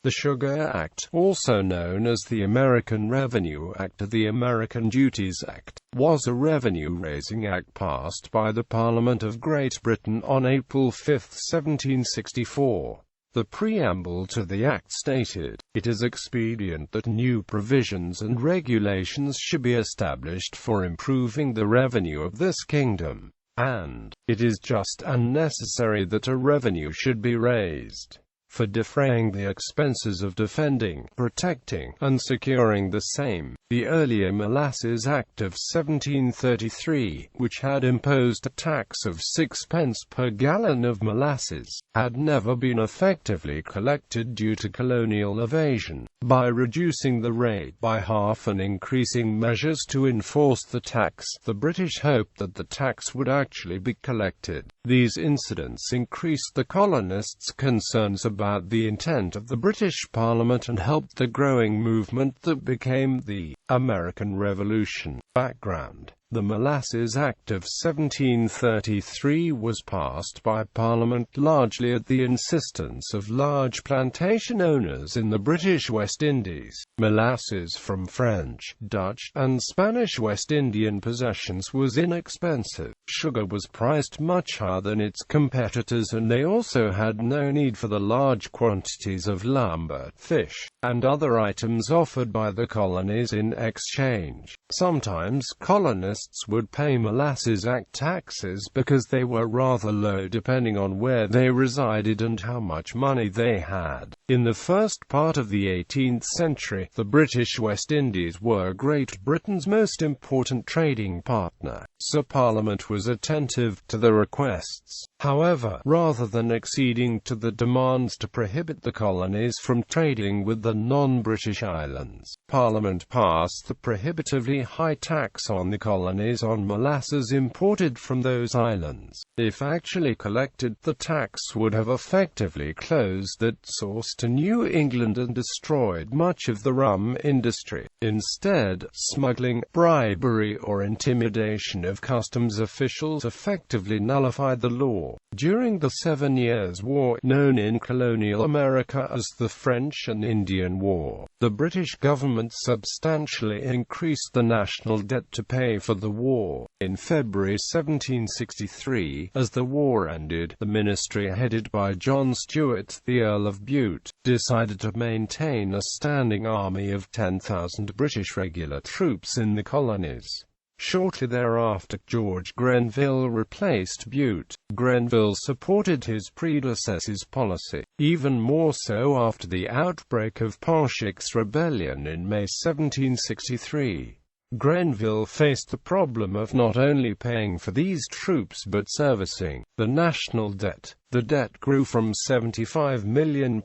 The Sugar Act, also known as the American Revenue Act or the American Duties Act, was a revenue-raising act passed by the Parliament of Great Britain on April 5, 1764. The preamble to the Act stated, "It is expedient that new provisions and regulations should be established for improving the revenue of this kingdom, and it is just and necessary that a revenue should be raised for defraying the expenses of defending, protecting, and securing the same." The earlier Molasses Act of 1733, which had imposed a tax of 6 pence per gallon of molasses, had never been effectively collected due to colonial evasion. By reducing the rate by half and increasing measures to enforce the tax, the British hoped that the tax would actually be collected. These incidents increased the colonists' concerns about the intent of the British Parliament and helped the growing movement that became the American Revolution. Background: the Molasses Act of 1733 was passed by Parliament largely at the insistence of large plantation owners in the British West Indies. Molasses from French, Dutch, and Spanish West Indian possessions was inexpensive. Sugar was priced much higher than its competitors, and they also had no need for the large quantities of lumber, fish, and other items offered by the colonies in exchange. Sometimes colonists would pay Molasses Act taxes because they were rather low depending on where they resided and how much money they had. In the first part of the 18th century, the British West Indies were Great Britain's most important trading partner, so Parliament was attentive to the requests. However, rather than acceding to the demands to prohibit the colonies from trading with the non-British islands, Parliament passed the prohibitively high tax on the colonies on molasses imported from those islands. If actually collected, the tax would have effectively closed that source to New England and destroyed much of the rum industry. Instead, smuggling, bribery, or intimidation of customs officials effectively nullified the law. During the 7 Years' War, known in colonial America as the French and Indian War, the British government substantially increased the national debt to pay for the war. In February 1763, as the war ended, the ministry headed by John Stuart, the Earl of Bute, decided to maintain a standing army of 10,000 British regular troops in the colonies. Shortly thereafter, George Grenville replaced Bute. Grenville supported his predecessor's policy, even more so after the outbreak of Pontiac's rebellion in May 1763. Grenville faced the problem of not only paying for these troops but servicing the national debt. The debt grew from £75 million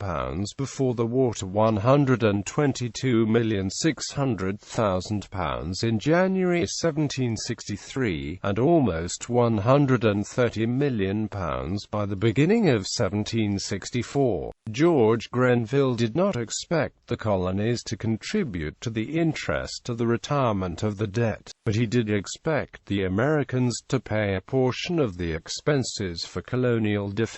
before the war to £122,600,000 in January 1763, and almost £130 million by the beginning of 1764. George Grenville did not expect the colonies to contribute to the interest of the retirement of the debt, but he did expect the Americans to pay a portion of the expenses for colonial defense,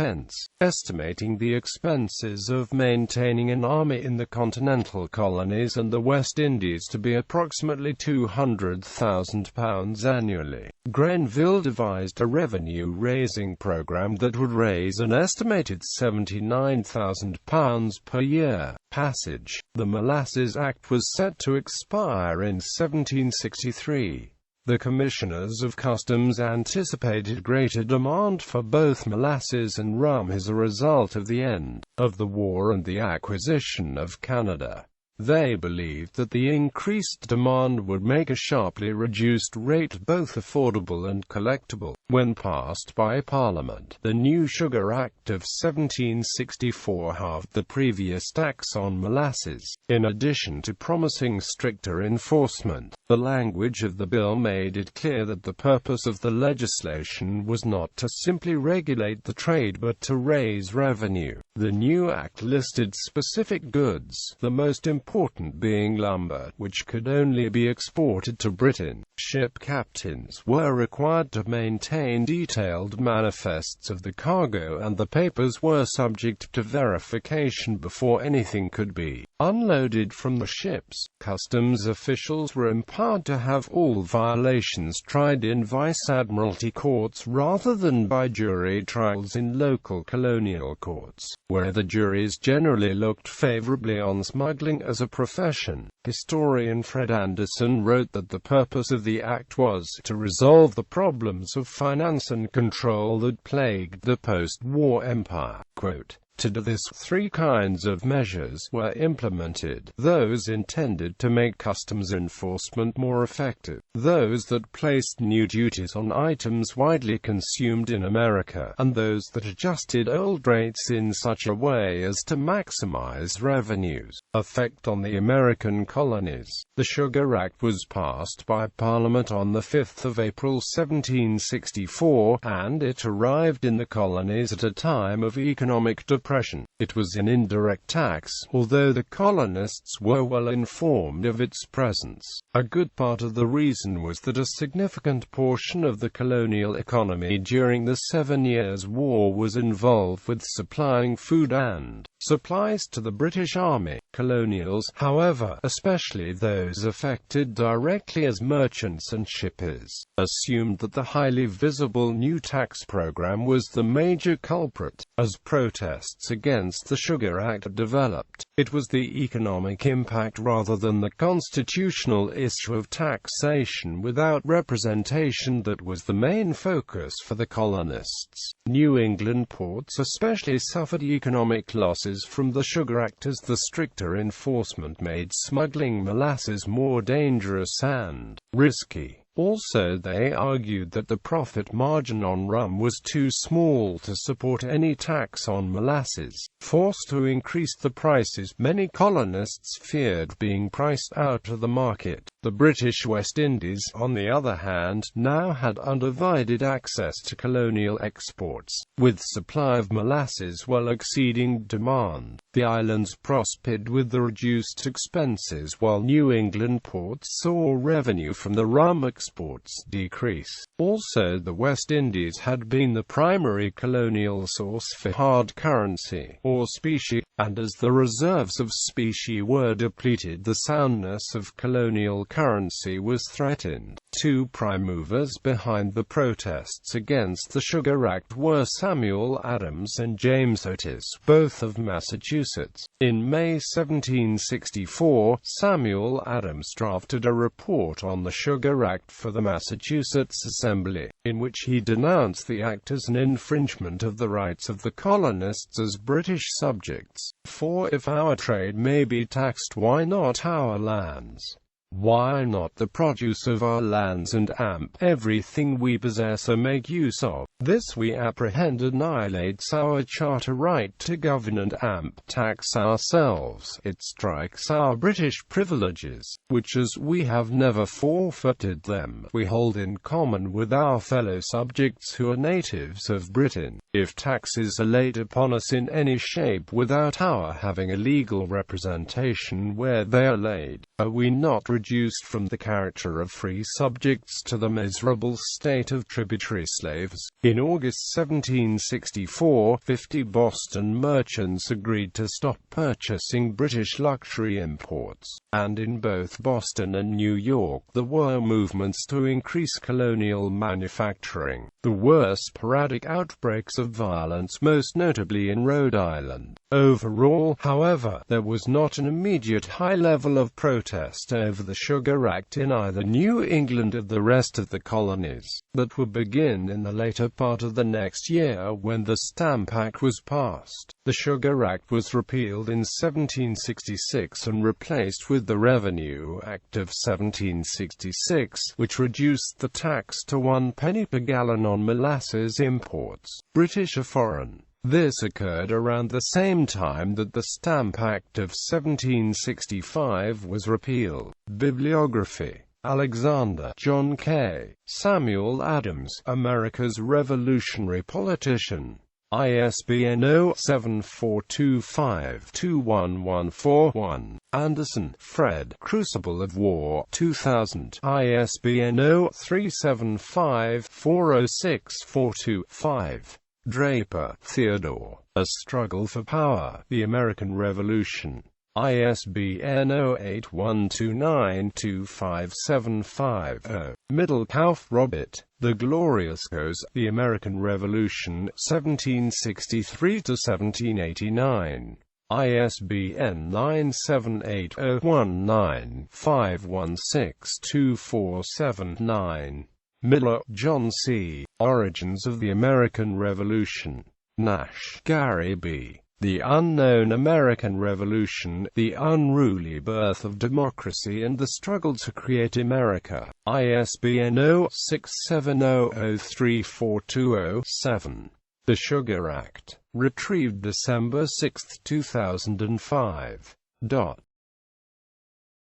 estimating the expenses of maintaining an army in the continental colonies and the West Indies to be approximately £200,000 annually. Grenville devised a revenue-raising program that would raise an estimated £79,000 per year. Passage: the Molasses Act was set to expire in 1763. The Commissioners of Customs anticipated greater demand for both molasses and rum as a result of the end of the war and the acquisition of Canada. They believed that the increased demand would make a sharply reduced rate both affordable and collectible. When passed by Parliament, the new Sugar Act of 1764 halved the previous tax on molasses. In addition to promising stricter enforcement, the language of the bill made it clear that the purpose of the legislation was not to simply regulate the trade but to raise revenue. The new act listed specific goods, the most important being lumber, which could only be exported to Britain. Ship captains were required to maintain contained detailed manifests of the cargo, and the papers were subject to verification before anything could be unloaded from the ships. Customs officials were empowered to have all violations tried in vice-admiralty courts rather than by jury trials in local colonial courts, where the juries generally looked favorably on smuggling as a profession. Historian Fred Anderson wrote that the purpose of the act was to resolve the problems of finance and control that plagued the post-war empire. Quote, "To do this, three kinds of measures were implemented: those intended to make customs enforcement more effective, those that placed new duties on items widely consumed in America, and those that adjusted old rates in such a way as to maximize revenues." Effect on the American colonies. The Sugar Act was passed by Parliament on the 5th of April 1764, and it arrived in the colonies at a time of economic depression. It was an indirect tax, although the colonists were well informed of its presence. A good part of the reason was that a significant portion of the colonial economy during the 7 Years' War was involved with supplying food and supplies to the British Army. Colonials, however, especially those affected directly as merchants and shippers, assumed that the highly visible new tax program was the major culprit. As protests against the Sugar Act developed, it was the economic impact rather than the constitutional issue of taxation without representation that was the main focus for the colonists. New England ports especially suffered economic losses from the Sugar Act, as the stricter enforcement made smuggling molasses more dangerous and risky. Also, they argued that the profit margin on rum was too small to support any tax on molasses. Forced to increase the prices, many colonists feared being priced out of the market. The British West Indies, on the other hand, now had undivided access to colonial exports, with supply of molasses well exceeding demand. The islands prospered with the reduced expenses, while New England ports saw revenue from the rum exports decrease. Also, the West Indies had been the primary colonial source for hard currency, or specie, and as the reserves of specie were depleted, the soundness of colonial currency was threatened. Two prime movers behind the protests against the Sugar Act were Samuel Adams and James Otis, both of Massachusetts. In May 1764, Samuel Adams drafted a report on the Sugar Act for the Massachusetts Assembly, in which he denounced the act as an infringement of the rights of the colonists as British subjects. "For if our trade may be taxed, why not our lands? Why not the produce of our lands and everything we possess or make use of? This we apprehend annihilates our charter right to govern and tax ourselves. It strikes our British privileges, which as we have never forfeited them, we hold in common with our fellow subjects who are natives of Britain. If taxes are laid upon us in any shape without our having a legal representation where they are laid, are we not reduced from the character of free subjects to the miserable state of tributary slaves?" In August 1764, 50 Boston merchants agreed to stop purchasing British luxury imports, and in both Boston and New York there were movements to increase colonial manufacturing. There were sporadic outbreaks of violence, most notably in Rhode Island. Overall, however, there was not an immediate high level of protest over the Sugar Act in either New England or the rest of the colonies. That would begin in the later part of the next year when the Stamp Act was passed. The Sugar Act was repealed in 1766 and replaced with the Revenue Act of 1766, which reduced the tax to 1 penny per gallon on molasses imports, British or foreign. This occurred around the same time that the Stamp Act of 1765 was repealed. Bibliography: Alexander, John K. Samuel Adams, America's Revolutionary Politician. ISBN 0-7425-21141. Anderson, Fred. Crucible of War. 2000. ISBN 0-375-40642-5. Draper, Theodore. A Struggle for Power. The American Revolution. ISBN 0812925750. Middlehouse, Robert. The Glorious Cause, The American Revolution, 1763–1789. ISBN 978-019-516247-9. Miller, John C. Origins of the American Revolution. Nash, Gary B. The Unknown American Revolution, The Unruly Birth of Democracy and the Struggle to Create America. ISBN 0-670-03420-7. The Sugar Act. Retrieved December 6, 2005.